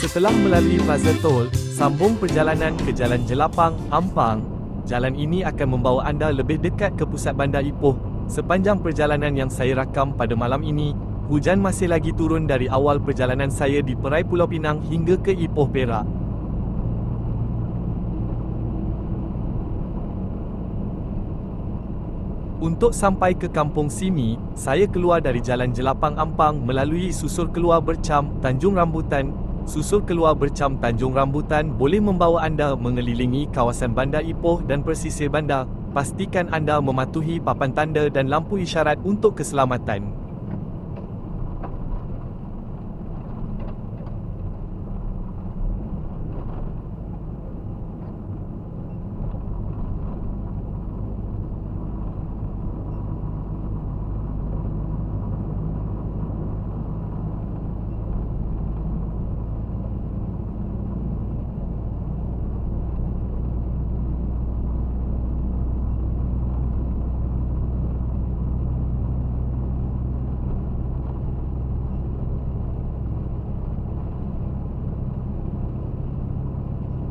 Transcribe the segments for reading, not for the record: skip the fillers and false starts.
Setelah melalui Plaza Tol, sambung perjalanan ke Jalan Jelapang, Ampang. Jalan ini akan membawa anda lebih dekat ke pusat bandar Ipoh. Sepanjang perjalanan yang saya rakam pada malam ini, hujan masih lagi turun dari awal perjalanan saya di Perai Pulau Pinang hingga ke Ipoh Perak. Untuk sampai ke kampung sini, saya keluar dari Jalan Jelapang Ampang melalui Susur Keluar Bercam, Tanjung Rambutan. Susur Keluar Bercam Tanjung Rambutan boleh membawa anda mengelilingi kawasan bandar Ipoh dan pesisir bandar. Pastikan anda mematuhi papan tanda dan lampu isyarat untuk keselamatan.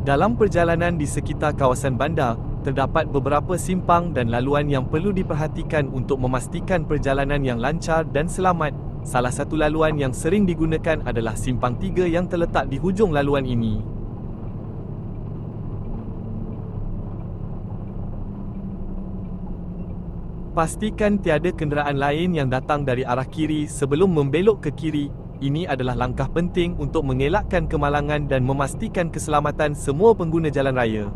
Dalam perjalanan di sekitar kawasan bandar, terdapat beberapa simpang dan laluan yang perlu diperhatikan untuk memastikan perjalanan yang lancar dan selamat. Salah satu laluan yang sering digunakan adalah Simpang 3 yang terletak di hujung laluan ini. Pastikan tiada kenderaan lain yang datang dari arah kiri sebelum membelok ke kiri. Ini adalah langkah penting untuk mengelakkan kemalangan dan memastikan keselamatan semua pengguna jalan raya.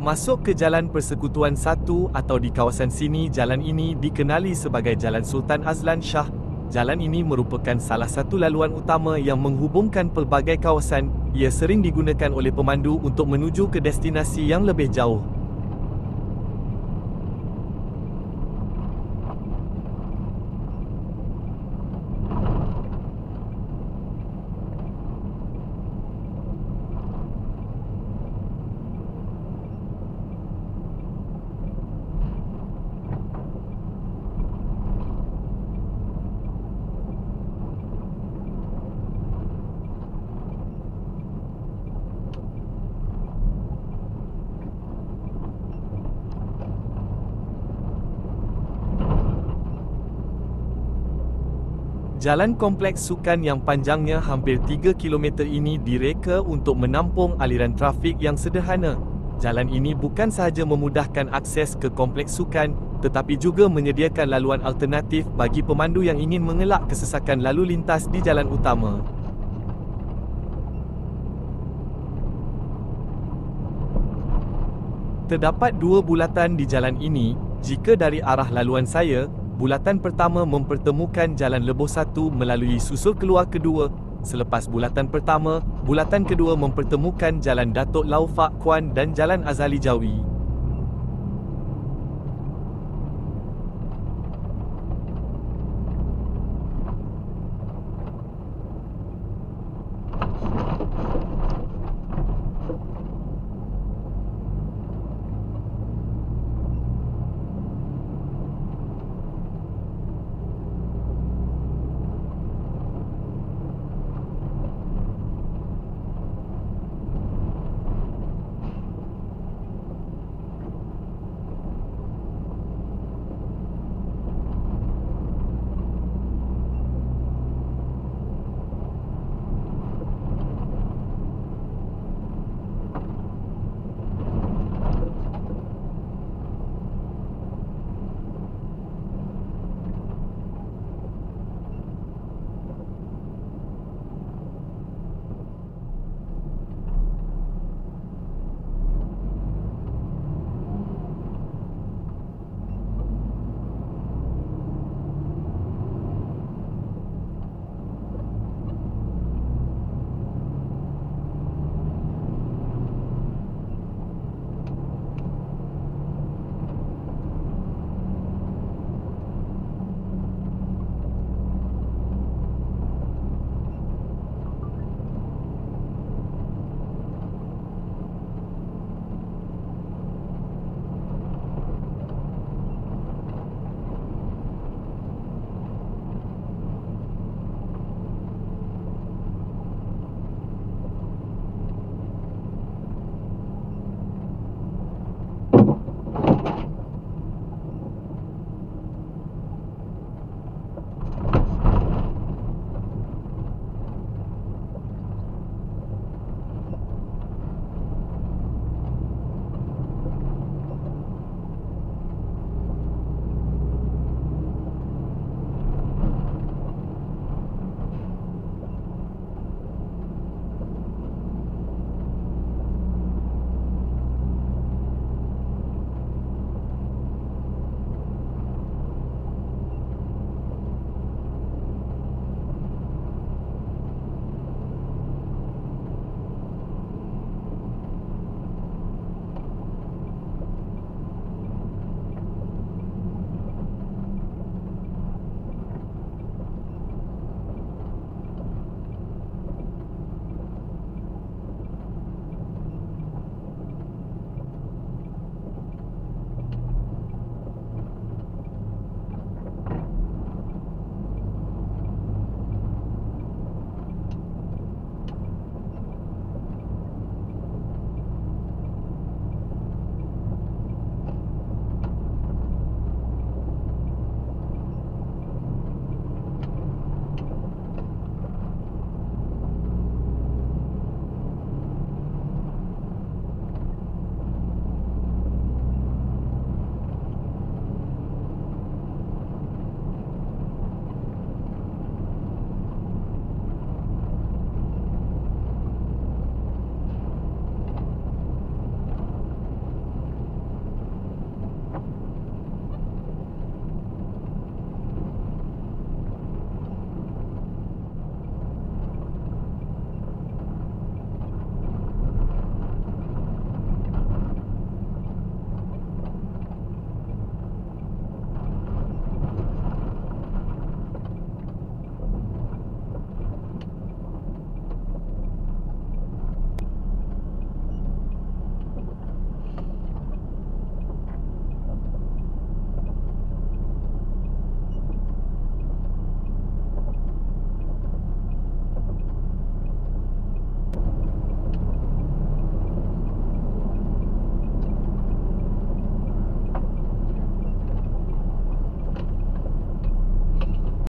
Masuk ke Jalan Persekutuan 1 atau di kawasan sini, jalan ini dikenali sebagai Jalan Sultan Azlan Shah. Jalan ini merupakan salah satu laluan utama yang menghubungkan pelbagai kawasan. Ia sering digunakan oleh pemandu untuk menuju ke destinasi yang lebih jauh. Jalan kompleks sukan yang panjangnya hampir 3 km ini direka untuk menampung aliran trafik yang sederhana. Jalan ini bukan sahaja memudahkan akses ke kompleks sukan, tetapi juga menyediakan laluan alternatif bagi pemandu yang ingin mengelak kesesakan lalu lintas di jalan utama. Terdapat dua bulatan di jalan ini. Jika dari arah laluan saya, bulatan pertama mempertemukan Jalan Leboh 1 melalui Susur Keluar kedua. Selepas bulatan pertama, bulatan kedua mempertemukan Jalan Datuk Lau Fak Kuan dan Jalan Azali Jawi.